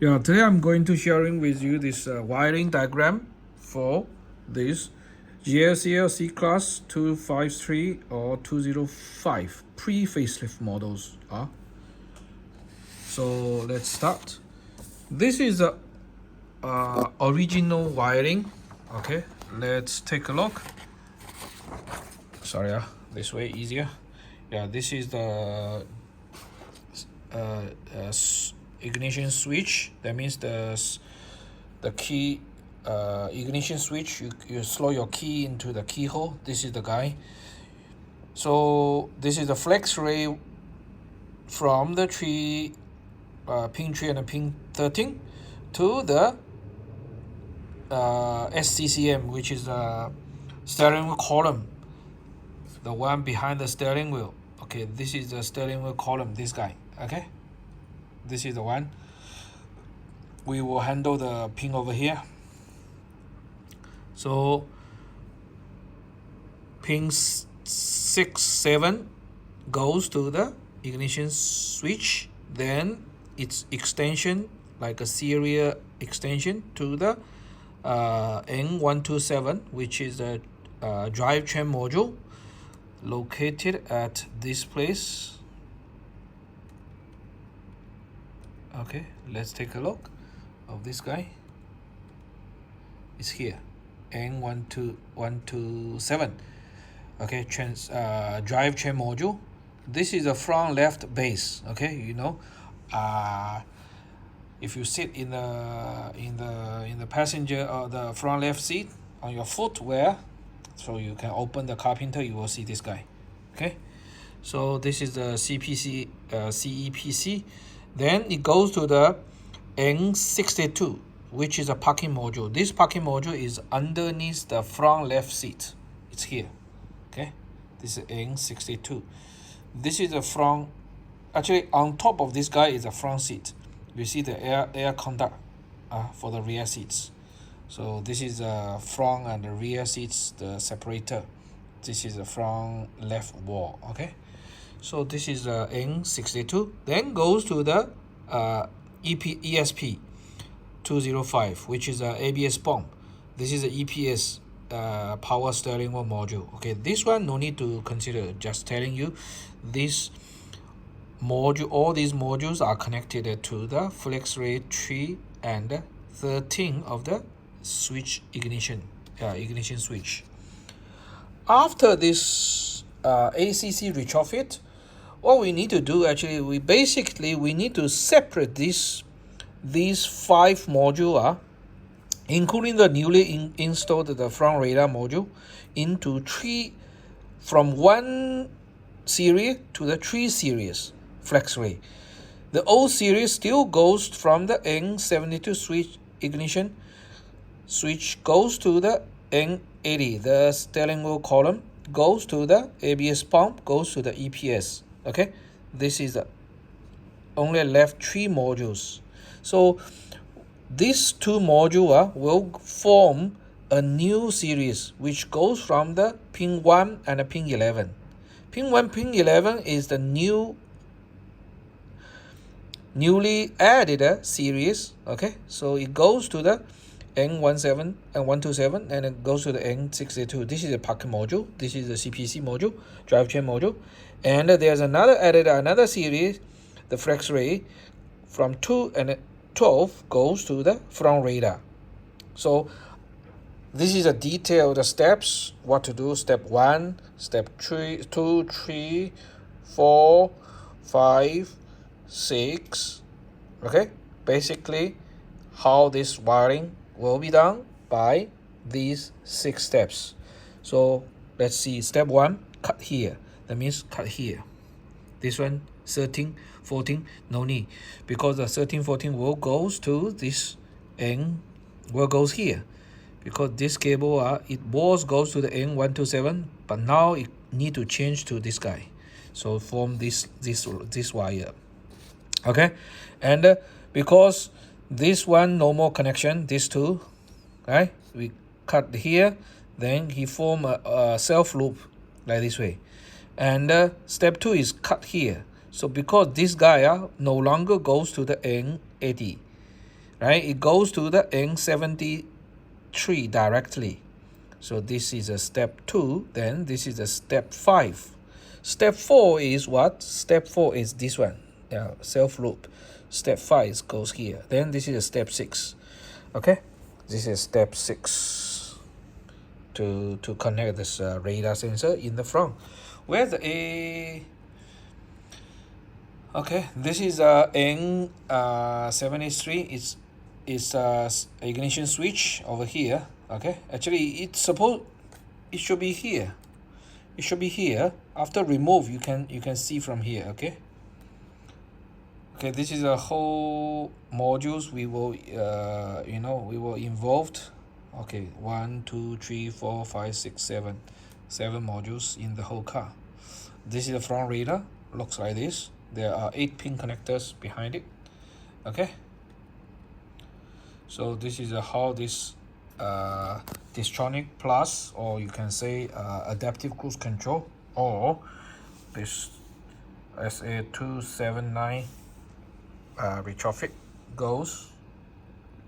Yeah, today I'm going to sharing with you this wiring diagram for this GSL C-Class 253 or 205 pre-facelift models. So let's start. This is the original wiring. Okay, let's take a look. Sorry, this way easier. Yeah, this is the ignition switch. That means the key ignition switch. You slow your key into the keyhole. This is the guy. So this is the flex ray from the tree, pin 3 and pin 13 to the SCCM, which is the steering wheel column, the one behind the steering wheel. Okay, this is the steering wheel column, this guy. Okay, this is the one. We will handle the pin over here. So pin 6, 7 goes to the ignition switch, then its extension, like a serial extension, to the N127, which is the drivetrain module located at this place. Okay, let's take a look of this guy. It's here, N127. Okay, drivetrain module. This is the front left base. Okay, you know, if you sit in the passenger or the front left seat on your footwear, so you can open the carpenter, you will see this guy. Okay, so this is the CPC CEPC. Then it goes to the N62, which is a parking module. This parking module is underneath the front left seat. It's here. Okay, this is N62. This is the front. Actually, on top of this guy is the front seat. You see the air conduct for the rear seats. So this is the front and the rear seats, the separator. This is the front left wall. Okay, so this is the N62. Then goes to the ESP 205, which is a ABS pump. This is the EPS power steering wheel module. Okay, this one no need to consider. Just telling you, this module, all these modules are connected to the flex ray 3 and 13 of the switch ignition switch. After this ACC retrofit, what we need to do, actually, we need to separate these 5 modules, including the newly installed the front radar module, into 3, from 1 series to the 3 series flex ray. The old series still goes from the N72 switch ignition switch, goes to the N80, the steering wheel column, goes to the ABS pump, goes to the EPS. Okay, this is the only left 3 modules. So these 2 modules will form a new series, which goes from the pin 1 and pin 11. Pin 1, pin 11 is the newly added series. Okay, so it goes to the N17 and 127, and it goes to the N62. This is a parking module. This is the CPC module, drivetrain module. And there's another series, the flex ray, from 2 and 12 goes to the front radar. So this is a detailed steps, what to do. Step 1, step 2, 3, 4, 5, 6. Okay, basically how this wiring will be done by these 6 steps. So let's see. Step 1, cut here. That means cut here. This one 13, 14, no need, because the 13, 14 will goes to this N, will goes here, because this cable it was goes to the N127, but now it need to change to this guy. So form this wire. Okay, and because this one no more connection, these 2, right? We cut here, then he form a self loop like this way, and step 2 is cut here. So because this guy no longer goes to the N80, right? It goes to the N73 directly. So this is a step 2, then this is a step 5. Step 4 is what? Step 4 is this one, self loop. Step 5 goes here. Then this is a step 6. Okay, this is step 6 to connect this radar sensor in the front. Where's the A? Okay, this is N783. It's ignition switch over here. Okay, actually it should be here. It should be here. After remove, you can see from here. Okay. Okay, this is a whole modules we will we will involved. Okay, 1 2 3 4 5 6 7 modules in the whole car. This is the front radar, looks like this. There are 8 pin connectors behind it. Okay, so this is how this Distronic Plus, or you can say adaptive cruise control, or this SA239 retrofit goes.